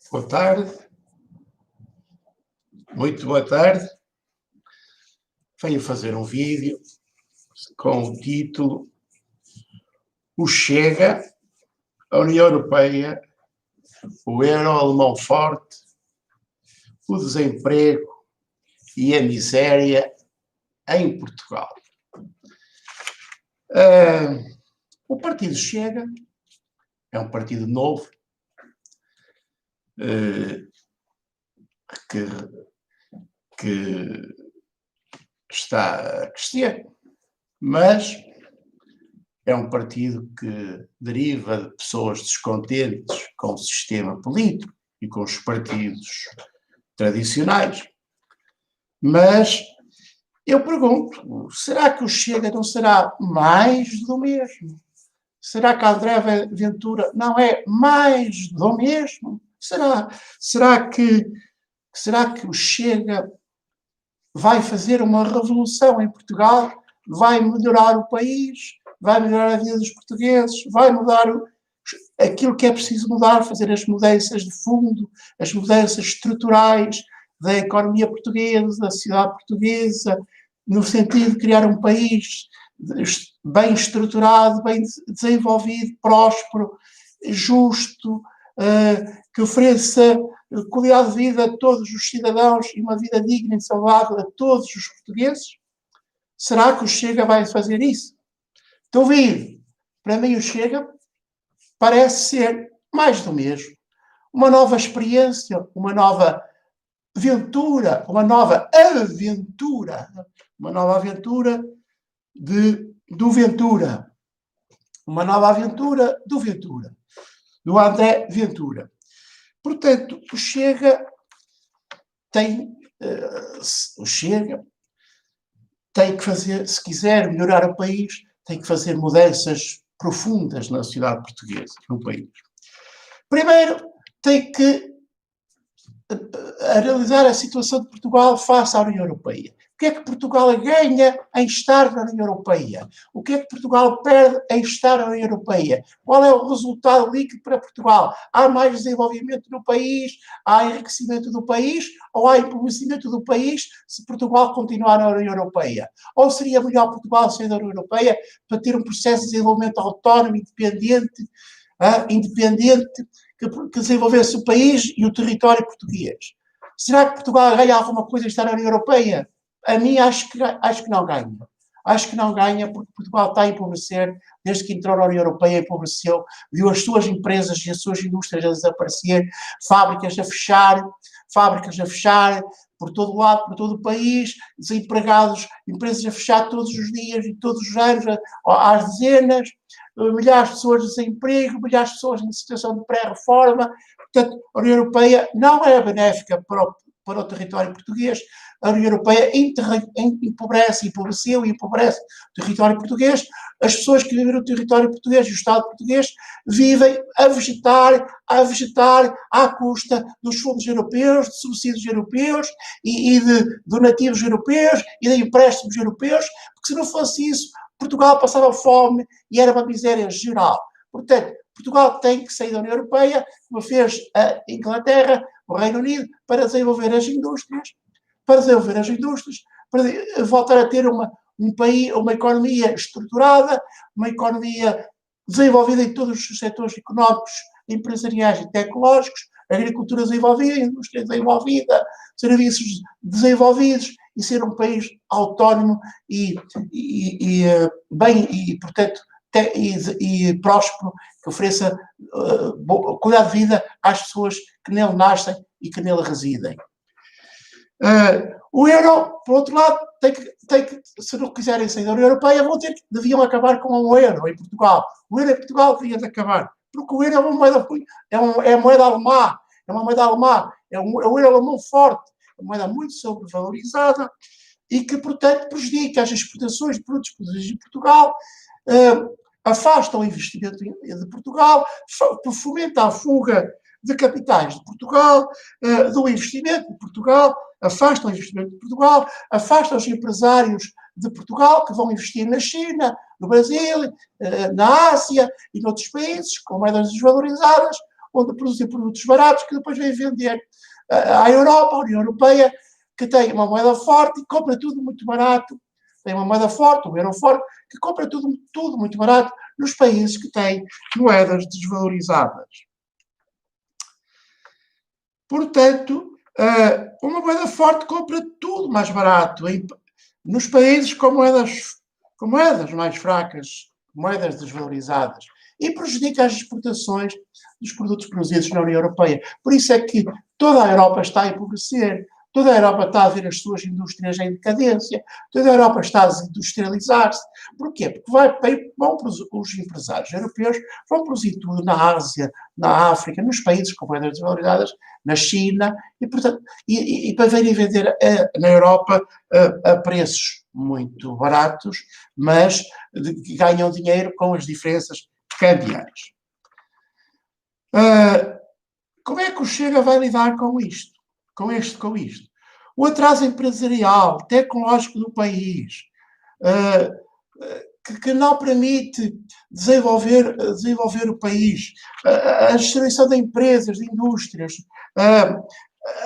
Boa tarde, muito boa tarde. Venho fazer um vídeo com o título O Chega, a União Europeia, o euro alemão forte, o desemprego e a miséria em Portugal. O partido Chega é um partido novo que está a crescer, mas é um partido que deriva de pessoas descontentes com o sistema político e com os partidos tradicionais. Mas eu pergunto, será que o Chega não será mais do mesmo? Será que a André Ventura não é mais do mesmo? Será que o Chega vai fazer uma revolução em Portugal? Vai melhorar o país? Vai melhorar a vida dos portugueses? Vai mudar aquilo que é preciso mudar, fazer as mudanças de fundo, as mudanças estruturais da economia portuguesa, da sociedade portuguesa, no sentido de criar um país bem estruturado, bem desenvolvido, próspero, justo, que ofereça qualidade de vida a todos os cidadãos e uma vida digna e saudável a todos os portugueses? Será que o Chega vai fazer isso? Duvido. Para mim o Chega parece ser mais do mesmo. Uma nova experiência, uma nova aventura do Ventura. Uma nova aventura do Ventura, do André Ventura. Portanto, o Chega tem que fazer, se quiser melhorar o país, tem que fazer mudanças profundas na sociedade portuguesa, no país. Primeiro, tem que analisar a situação de Portugal face à União Europeia. O que é que Portugal ganha em estar na União Europeia? O que é que Portugal perde em estar na União Europeia? Qual é o resultado líquido para Portugal? Há mais desenvolvimento no país? Há enriquecimento do país? Ou há empobrecimento do país se Portugal continuar na União Europeia? Ou seria melhor Portugal sair da União Europeia para ter um processo de desenvolvimento autónomo, independente, que desenvolvesse o país e o território português? Será que Portugal ganha alguma coisa em estar na União Europeia? A mim acho que não ganha. Acho que não ganha porque Portugal está a empobrecer, desde que entrou na União Europeia empobreceu, viu as suas empresas e as suas indústrias a desaparecer, fábricas a fechar por todo o lado, por todo o país, desempregados, empresas a fechar todos os dias e todos os anos, às dezenas, milhares de pessoas de desemprego, milhares de pessoas em situação de pré-reforma. Portanto, a União Europeia não é benéfica para o território português. A União Europeia empobrece o território português. As pessoas que vivem no território português e o Estado português vivem a vegetar à custa dos fundos europeus, de subsídios europeus e de donativos europeus e de empréstimos europeus, porque se não fosse isso, Portugal passava fome e era uma miséria geral. Portanto, Portugal tem que sair da União Europeia, como fez a Inglaterra, o Reino Unido, para desenvolver as indústrias, para voltar a ter um país, uma economia estruturada, uma economia desenvolvida em todos os setores económicos, empresariais e tecnológicos, agricultura desenvolvida, indústria desenvolvida, serviços desenvolvidos, e ser um país autónomo portanto, próspero, que ofereça qualidade de vida às pessoas que nele nascem e que nele residem. O euro, por outro lado, tem que, se não quiserem sair da União Europeia, deviam acabar com o euro em Portugal. O euro em Portugal devia de acabar, porque o euro é uma moeda, é moeda alemã, é um euro alemão forte, é uma moeda muito sobrevalorizada e que, portanto, prejudica as exportações de produtos produzidos em Portugal, afasta o investimento de Portugal, fomenta a fuga de capitais de Portugal, do investimento de Portugal, afasta o investimento de Portugal, afasta os empresários de Portugal que vão investir na China, no Brasil, na Ásia e noutros países com moedas desvalorizadas, onde produzem produtos baratos que depois vêm vender à Europa, à União Europeia, que tem uma moeda forte e compra tudo muito barato. Tem uma moeda forte, um euro forte, que compra tudo muito barato nos países que têm moedas desvalorizadas. Portanto, uma moeda forte compra tudo mais barato. Nos países com moedas mais fracas, moedas desvalorizadas, e prejudica as exportações dos produtos produzidos na União Europeia. Por isso é que toda a Europa está a empobrecer, toda a Europa está a ver as suas indústrias em decadência, toda a Europa está a desindustrializar-se. Porquê? Porque os empresários europeus vão produzir tudo na Ásia, na África, nos países com moedas desvalorizadas, na China, e, portanto, e para virem vender na Europa a preços muito baratos, mas ganham dinheiro com as diferenças cambiais. Como é que o Chega vai lidar com isto? Com isto? O atraso empresarial, tecnológico do país, que não permite desenvolver o país, a destruição de empresas, de indústrias,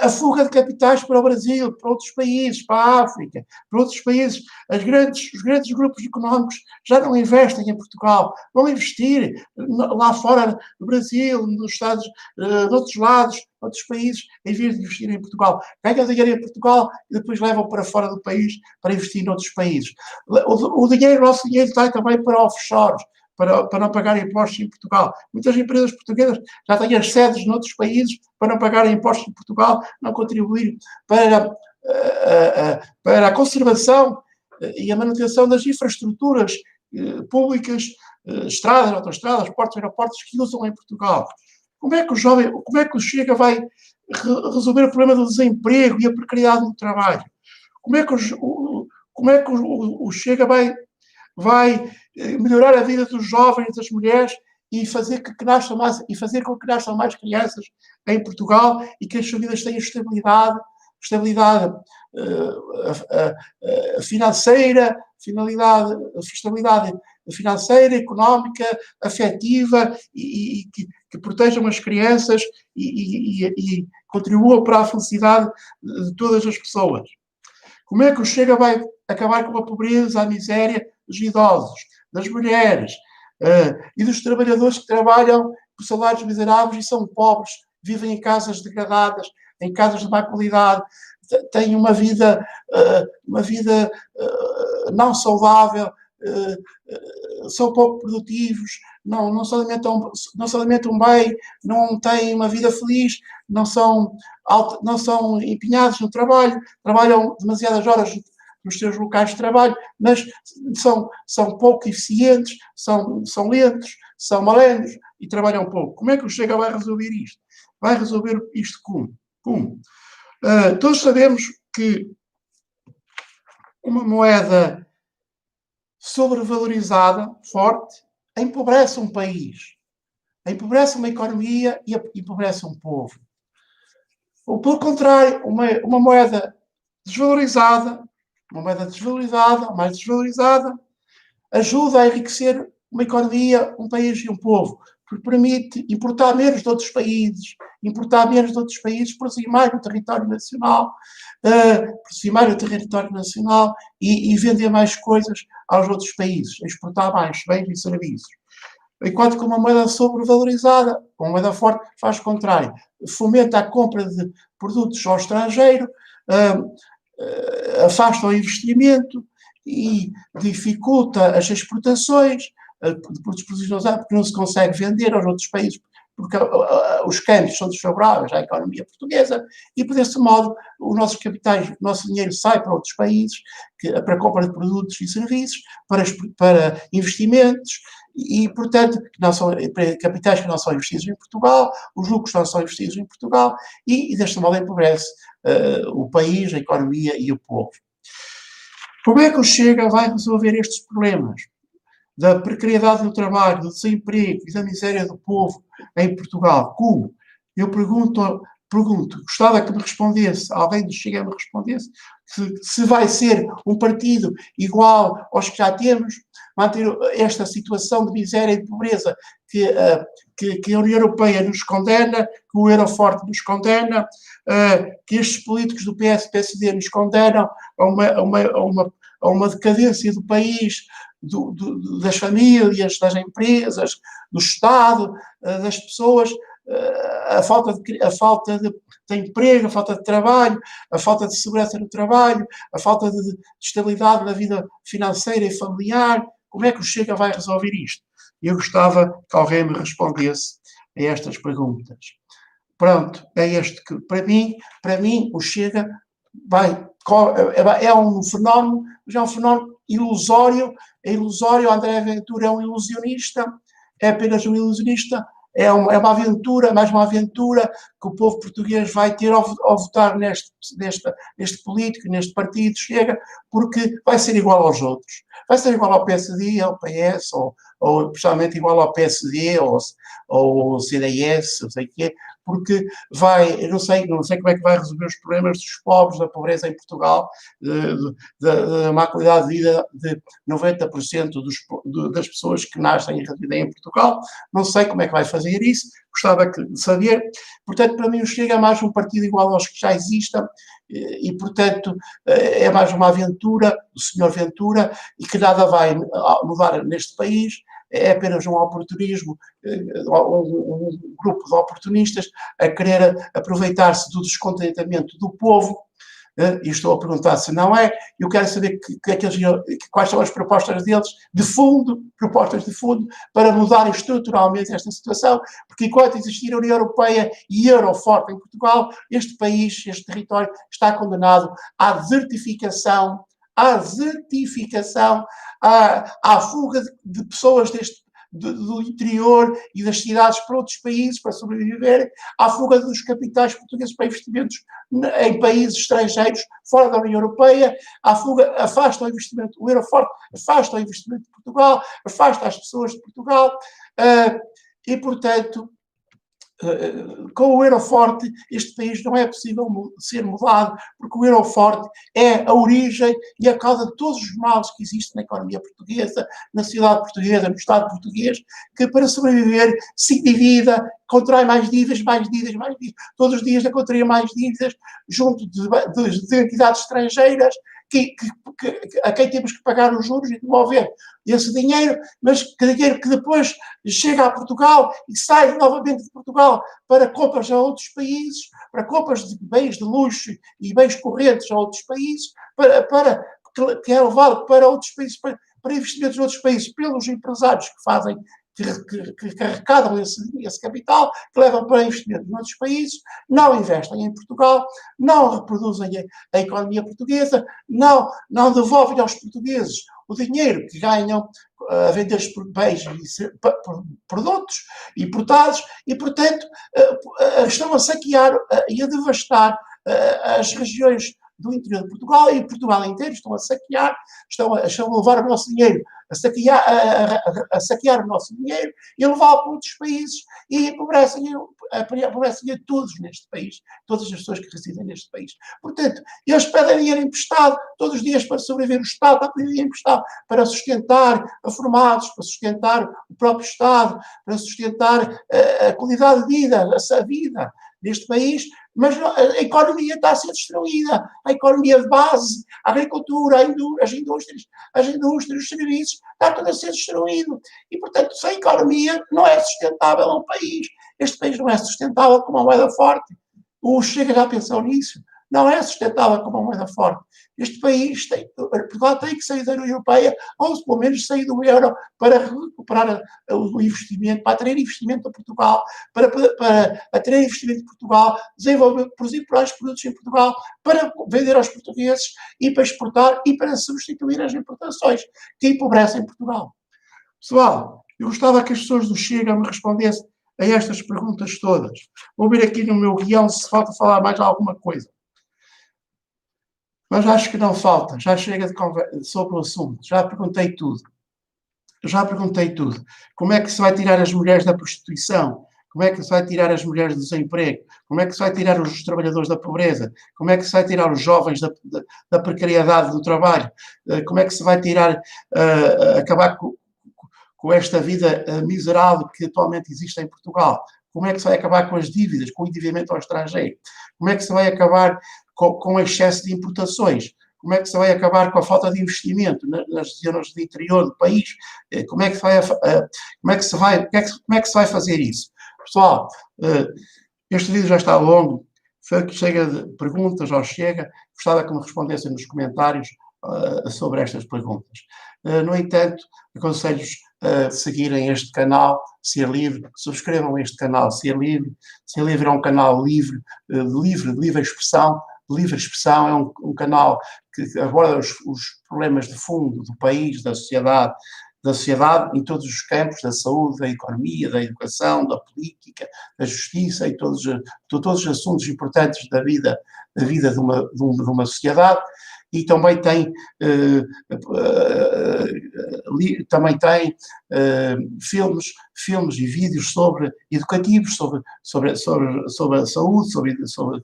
a fuga de capitais para o Brasil, para outros países, para a África, para outros países. Os grandes grupos económicos já não investem em Portugal, vão investir lá fora, no Brasil, nos Estados, de outros lados, outros países, em vez de investir em Portugal. Ganham dinheiro em Portugal e depois levam para fora do país para investir noutros países. O nosso dinheiro vai também para offshores, para não pagar impostos em Portugal. Muitas empresas portuguesas já têm as sedes noutros países para não pagar impostos em Portugal, não contribuir para a conservação e a manutenção das infraestruturas públicas, estradas, autoestradas, portos, aeroportos que usam em Portugal. Como é que o Chega vai resolver o problema do desemprego e a precariedade do trabalho? Como é que o Chega vai melhorar a vida dos jovens, das mulheres e fazer com que nasçam mais crianças em Portugal e que as famílias tenham estabilidade financeira, estabilidade financeira, económica, afetiva e que protejam as crianças e contribuam para a felicidade de todas as pessoas. Como é que o Chega vai acabar com a pobreza, a miséria dos idosos, das mulheres e dos trabalhadores que trabalham por salários miseráveis e são pobres, vivem em casas degradadas, em casas de má qualidade, têm uma vida não saudável, são pouco produtivos, não se alimentam bem, não têm uma vida feliz, não são empenhados no trabalho, trabalham demasiadas horas nos seus locais de trabalho, mas são pouco eficientes, são lentos, são malandros e trabalham pouco. Como é que o Chega vai resolver isto? Vai resolver isto como? Todos sabemos que uma moeda sobrevalorizada, forte, empobrece um país, empobrece uma economia e empobrece um povo. Ou, pelo contrário, uma moeda desvalorizada, mais desvalorizada, ajuda a enriquecer uma economia, um país e um povo, porque permite importar menos de outros países, produzir mais no território nacional, e vender mais coisas aos outros países, exportar mais bens e serviços. Enquanto que uma moeda sobrevalorizada, uma moeda forte, faz o contrário. Fomenta a compra de produtos ao estrangeiro, afasta o investimento e dificulta as exportações de produtos produzidos porque não se consegue vender aos outros países porque os câmbios são desfavoráveis à economia portuguesa e, por esse modo, os nossos capitais, o nosso dinheiro sai para outros países para compra de produtos e serviços, para investimentos e, portanto, capitais que não são investidos em Portugal, os lucros não são investidos em Portugal e deste modo empobrece o país, a economia e o povo. Como é que o Chega vai resolver estes problemas da precariedade do trabalho, do desemprego e da miséria do povo em Portugal? Como? Eu pergunto pergunto, gostava que me respondesse, alguém do Chega me respondesse, se vai ser um partido igual aos que já temos, manter esta situação de miséria e de pobreza que a União Europeia nos condena, que o Euroforte nos condena, que estes políticos do PS e PSD nos condenam a uma decadência do país, das famílias, das empresas, do Estado, das pessoas, a falta de emprego, a falta de trabalho, a falta de segurança no trabalho, a falta de estabilidade na vida financeira e familiar. Como é que o Chega vai resolver isto? Eu gostava que alguém me respondesse a estas perguntas. Pronto, é este que, para mim o Chega é um fenómeno, mas é um fenómeno ilusório, o André Ventura é um ilusionista, é apenas um ilusionista, é uma aventura, mais uma aventura que o povo português vai ter ao votar neste político, neste partido Chega, porque vai ser igual aos outros. Vai ser igual ao PSD, ao PS, ou principalmente igual ao PSD, ou ao CDS, não sei o quê, porque eu não sei como é que vai resolver os problemas dos pobres, da pobreza em Portugal, da má qualidade de vida de 90% das pessoas que nascem e residem em Portugal. Não sei como é que vai fazer isso, gostava de saber. Portanto, para mim o Chega é mais um partido igual aos que já existam e, portanto, é mais uma aventura do Sr. Ventura e que nada vai mudar neste país. É apenas um oportunismo, um grupo de oportunistas a querer aproveitar-se do descontentamento do povo, e estou a perguntar se não é. Eu quero saber quais são as propostas deles propostas de fundo, para mudar estruturalmente esta situação, porque enquanto existir a União Europeia e Euroforte em Portugal, este país, este território, está condenado à desertificação, à fuga de pessoas do interior e das cidades para outros países para sobreviverem, à fuga dos capitais portugueses para investimentos em países estrangeiros fora da União Europeia, afasta o investimento, o Euroforte afasta o investimento de Portugal, afasta as pessoas de Portugal, e, portanto, com o Euroforte, este país não é possível ser mudado, porque o Euroforte é a origem e a causa de todos os males que existem na economia portuguesa, na sociedade portuguesa, no Estado português, que para sobreviver se endivida, contrai mais dívidas, todos os dias contrai mais dívidas junto de entidades estrangeiras, a quem temos que pagar os juros e devolver esse dinheiro, mas que dinheiro que depois chega a Portugal e sai novamente de Portugal para compras a outros países, para compras de bens de luxo e bens correntes a outros países, que é levado para outros países, para investimentos em outros países pelos empresários que fazem, que arrecadam esse capital, que levam para investimento em outros países, não investem em Portugal, não reproduzem a economia portuguesa, não devolvem aos portuguees o dinheiro que ganham a vender bens e produtos importados e, portanto, estão a saquear e a devastar as regiões do interior de Portugal e Portugal inteiro, estão a saquear, estão a levar o nosso dinheiro, a saquear o nosso dinheiro e levá-lo para outros países e empobrecem a todos neste país, todas as pessoas que residem neste país. Portanto, eles pedem dinheiro emprestado todos os dias para sobreviver. O Estado está a pedir dinheiro emprestado para sustentar reformados, para sustentar o próprio Estado, para sustentar a qualidade de vida, a vida neste país, mas a economia está a ser destruída, a economia de base, a agricultura, as indústrias, os serviços, está tudo a ser destruído. E, portanto, sem economia não é sustentável um país. Este país não é sustentável com uma moeda forte. O Chega já pensou nisso. Não é sustentável com uma moeda forte. Este país Portugal tem que sair da União Europeia, ou pelo menos sair do euro, para recuperar o investimento, para atrair investimento a Portugal, para atrair investimento em Portugal, produzir produtos em Portugal, para vender aos portugueses e para exportar e para substituir as importações que empobrecem Portugal. Pessoal, eu gostava que as pessoas do Chega me respondessem a estas perguntas todas. Vou ver aqui no meu guião se falta falar mais alguma coisa. Mas acho que não falta, já chega de conversa sobre o assunto, já perguntei tudo. Como é que se vai tirar as mulheres da prostituição? Como é que se vai tirar as mulheres do desemprego? Como é que se vai tirar os trabalhadores da pobreza? Como é que se vai tirar os jovens da precariedade do trabalho? Como é que se vai tirar, acabar com esta vida miserável que atualmente existe em Portugal? Como é que se vai acabar com as dívidas, com o endividamento ao estrangeiro? Como é que se vai acabar com o excesso de importações? Como é que se vai acabar com a falta de investimento nas zonas do interior do país? Como é que se vai fazer isso? Pessoal, este vídeo já está longo, chega de perguntas ou chega, gostava que me respondessem nos comentários sobre estas perguntas. No entanto, aconselho-vos a seguirem este canal, Ser Livre, subscrevam este canal, Ser Livre. Ser Livre é um canal livre, de livre expressão. Livre Expressão é um canal que aborda os problemas de fundo do país, da sociedade em todos os campos, da saúde, da economia, da educação, da política, da justiça e todos os assuntos importantes da vida de uma sociedade. E também tem filmes e vídeos educativos sobre a saúde, sobre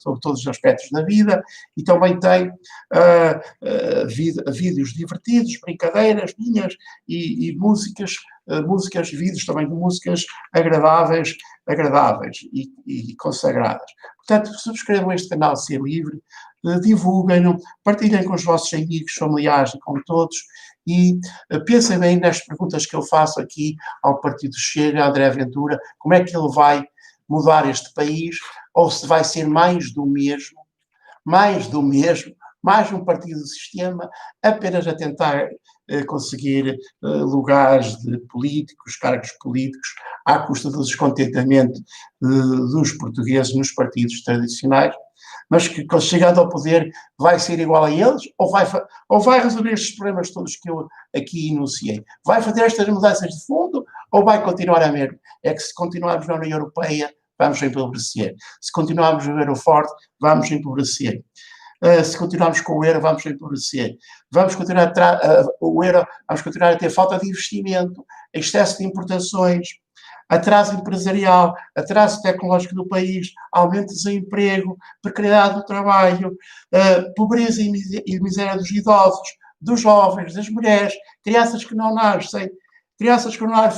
todos os aspectos da vida, e também tem vídeos divertidos, brincadeiras minhas e músicas, vídeos também de músicas agradáveis e consagradas. Portanto, subscrevam este canal Ser Livre, divulguem-no, partilhem com os vossos amigos, familiares e com todos, e pensem bem nas perguntas que eu faço aqui ao Partido Chega, a André Ventura, como é que ele vai mudar este país, ou se vai ser mais do mesmo, mais um partido do sistema, apenas a tentar conseguir lugares de políticos, cargos políticos, à custa do descontentamento dos portugueses nos partidos tradicionais, mas que, chegando ao poder, vai ser igual a eles, ou vai resolver estes problemas todos que eu aqui enunciei? Vai fazer estas mudanças de fundo, ou vai continuar a mesmo? É que se continuarmos na União Europeia, vamos empobrecer. Se continuarmos a ver o forte, vamos empobrecer. Se continuarmos com o euro, vamos empobrecer. Vamos continuar a ter falta de investimento, excesso de importações, atraso empresarial, atraso tecnológico do país, aumento de desemprego, precariedade do trabalho, pobreza e miséria dos idosos, dos jovens, das mulheres, crianças que não nascem,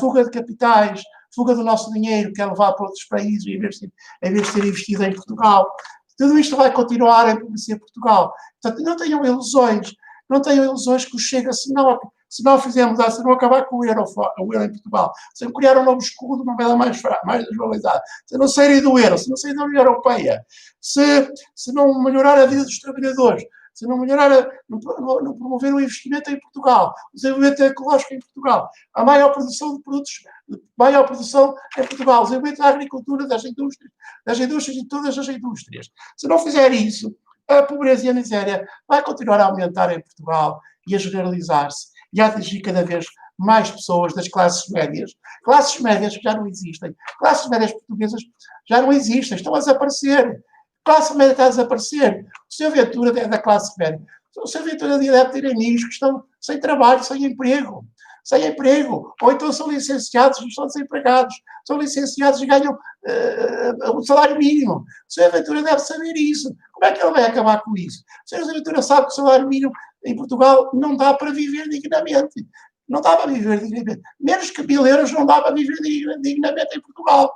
fuga de capitais, fuga do nosso dinheiro que é levado para outros países em vez de ser investido em Portugal. Tudo isto vai continuar a empobrecer Portugal. Portanto, não tenham ilusões que o Chega, se não fizer mudança, se não acabar com o euro em Portugal, se não criar um novo escudo, uma moeda mais desvalorizada, se não saírem do euro, se não saírem da União Europeia, se não melhorar a vida dos trabalhadores, se não não promover o investimento em Portugal, o desenvolvimento ecológico em Portugal, a maior produção de produtos, maior produção em Portugal, o desenvolvimento da agricultura, das indústrias e todas as indústrias. Se não fizer isso, a pobreza e a miséria vai continuar a aumentar em Portugal e a generalizar-se e a atingir cada vez mais pessoas das classes médias que já não existem, classes médias portuguesas já não existem, estão a desaparecer. Classe média está a desaparecer. O Sr. Ventura é da classe média. O Sr. Ventura deve ter amigos que estão sem trabalho, sem emprego. Ou então são licenciados e estão desempregados. São licenciados e ganham o salário mínimo. O Sr. Ventura deve saber isso. Como é que ele vai acabar com isso? O Sr. Ventura sabe que o salário mínimo em Portugal não dá para viver dignamente. Não dá para viver dignamente. Menos que 1.000 euros não dá para viver dignamente em Portugal.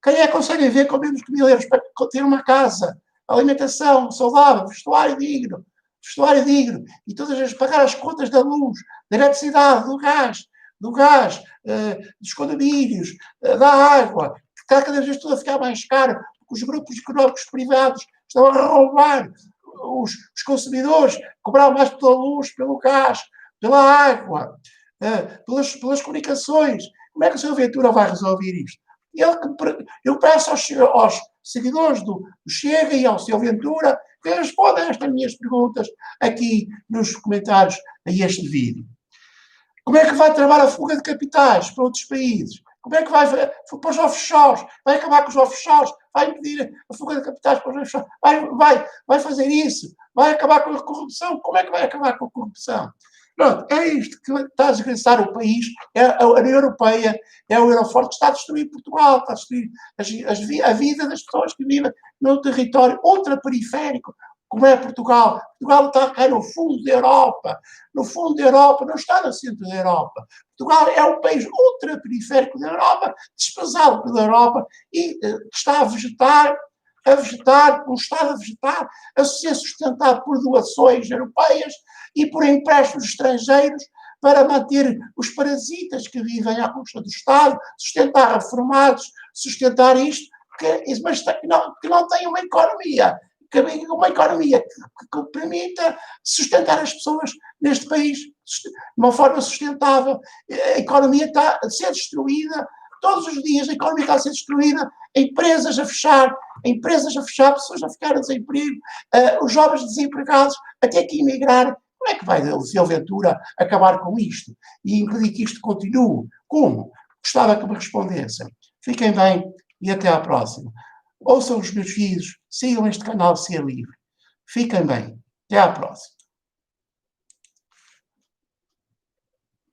Quem é que consegue viver com menos que 1.000 euros para ter uma casa, alimentação saudável, vestuário digno, e pagar as contas da luz, da eletricidade, do gás, dos condomínios, da água, que está cada vez tudo a ficar mais caro, porque os grupos económicos privados estão a roubar os consumidores, cobrar mais pela luz, pelo gás, pela água, pelas comunicações. Como é que o Sr. Ventura vai resolver isto? Eu peço aos seguidores do Chega e ao Sr. Ventura que respondam a estas minhas perguntas aqui nos comentários a este vídeo. Como é que vai travar a fuga de capitais para outros países? Como é que vai para os offshores? Vai acabar com os offshores? Vai impedir a fuga de capitais para os offshores? Vai fazer isso? Vai acabar com a corrupção? Como é que vai acabar com a corrupção? Pronto, é isto que está a desgraçar o país, é a União Europeia, é o Euroforte que está a destruir Portugal, está a destruir a vida das pessoas que vivem num território ultraperiférico, como é Portugal. Portugal está cá no fundo da Europa, no fundo da Europa, não está no centro da Europa. Portugal é um país ultraperiférico da Europa, desprezado pela Europa e está a vegetar, um Estado a vegetar, a ser sustentado por doações europeias e por empréstimos estrangeiros para manter os parasitas que vivem à custa do Estado, sustentar reformados, sustentar isto, mas que não tem uma economia que permita sustentar as pessoas neste país de uma forma sustentável. A economia está a ser destruída, todos os dias a economia está a ser destruída, empresas a fechar, pessoas a ficar a desemprego, os jovens desempregados a ter que emigrar. Como é que vai o Sr. Ventura acabar com isto e impedir que isto continue? Como? Gostava que me respondessem. Fiquem bem e até à próxima. Ouçam os meus filhos, sigam este canal Ser Livre. Fiquem bem. Até à próxima.